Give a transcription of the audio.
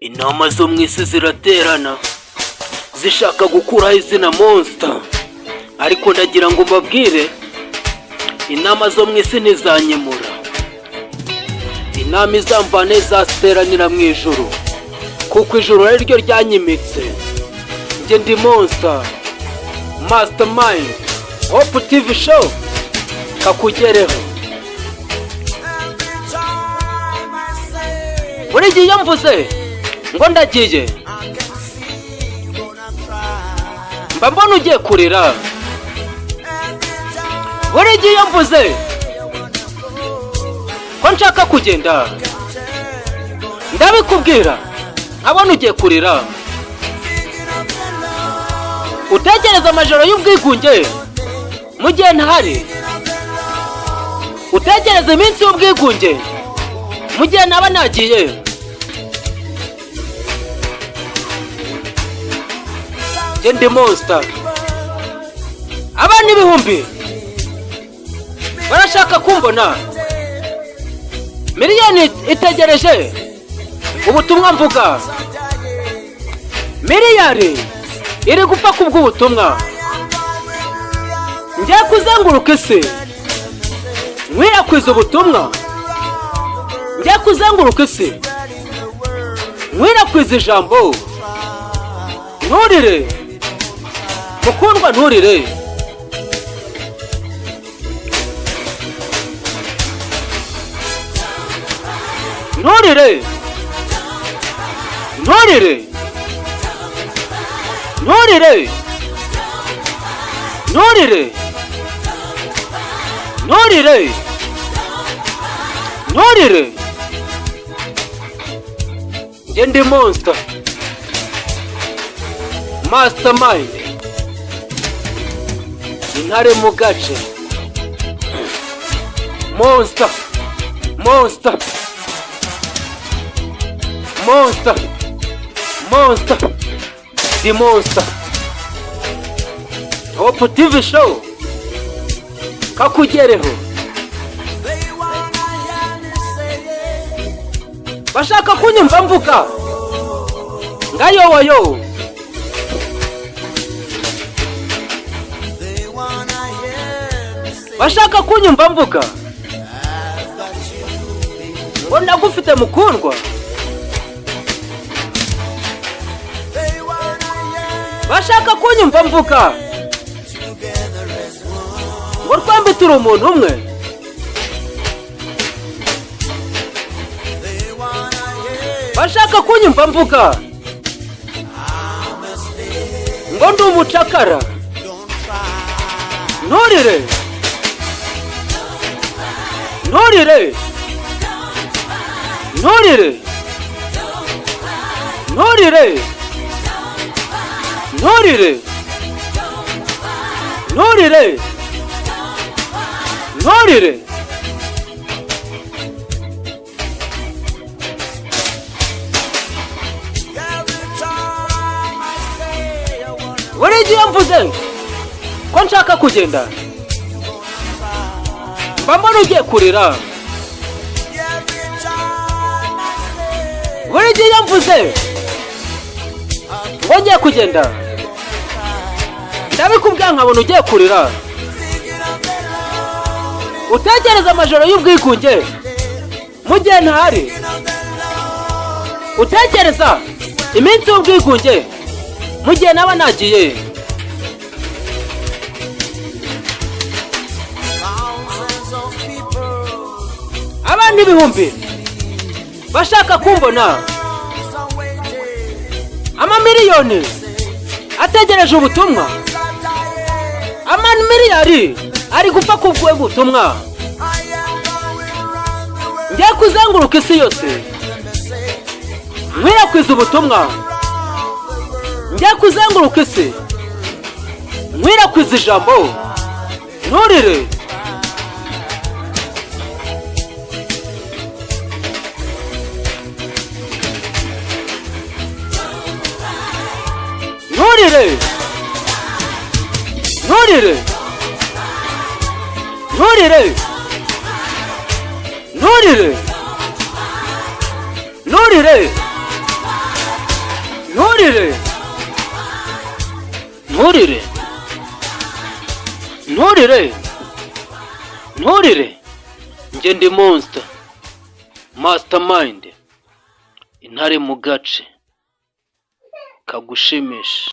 Inama zo mu isi ziraterana zishaka gukuraho izina Monster, ariko ndagira ngo mbabwire inama zo mu isi ntizanyemura. Inama izamvana izaziteranira mu ijuru, kuko ijuru ari ryo ryanyimitse. Njye ndi Monster Mastermind, Hope TV show kakugereho. Buri gihe mvuze ngo ndagiye, mba mbona ugiye kurira. Buri gihe mvuze ko nshaka kugenda, ndabikubwira nkabona ugiye kurira. Utekereza amajoro y'ubwigunge mu gihe ntahari, utekereza iminsi y'ubwigunge mu gihe naba nagiye. Njye ndi Monster, abana ibihumbi barashaka kumbona, miliyoni itegereje ubutumwa mvuga, miliyari iri gupfa kubw'ubutumwa. Ngiye kuzenguruka isi nkwirakwiza ubutumwa, ngiye kuzenguruka isi nkwirakwiza ijambo. Nturire mukundwa, nturire. Nturire, nturire, nturire, nturire, nturire, nturire. Njye ndi Monster Mastermind, intare mu gace. Monster, Monster, Monster, Monster, the Monster. Hope TV show kakugereho. Bashaka kunyumva mvuga ngayo wayo, bashaka kunyumva mvuga ngo ndagufite mukundwa, bashaka kunyumva mvuga ngo twembi turi umuntu umwe. Bashaka kunyumva mvuga ngo ndi umucakara. Nturire, nturire, nturire, nturire, nturire, nturire, nturire. Buri gihe mvuze ko nshaka kugenda, mba mbona ugiye kurira. Buri gihe mvuze ngo ngiye kugenda, ndabikubwira nkabona ugiye kurira. Utekereza amajoro y'ubwigunge mu gihe ntahari, utekereza iminsi y'ubwigunge mu gihe naba nagiye. Abana ibihumbi bashaka kumbona, amamiliyoni ategereje ubutumwa, amamiliyari ari gupfa kubw'ubutumwa. Ngiye kuzenguruka isi yose nkwirakwiza ubutumwa, ngiye kuzenguruka isi nkwirakwiza ijambo. Nturire, nturire, nturire, nturire, nturire, nturire, nturire nturire nturire nturire, njye ndi monster mastermind, intare mu gace kagushimisha.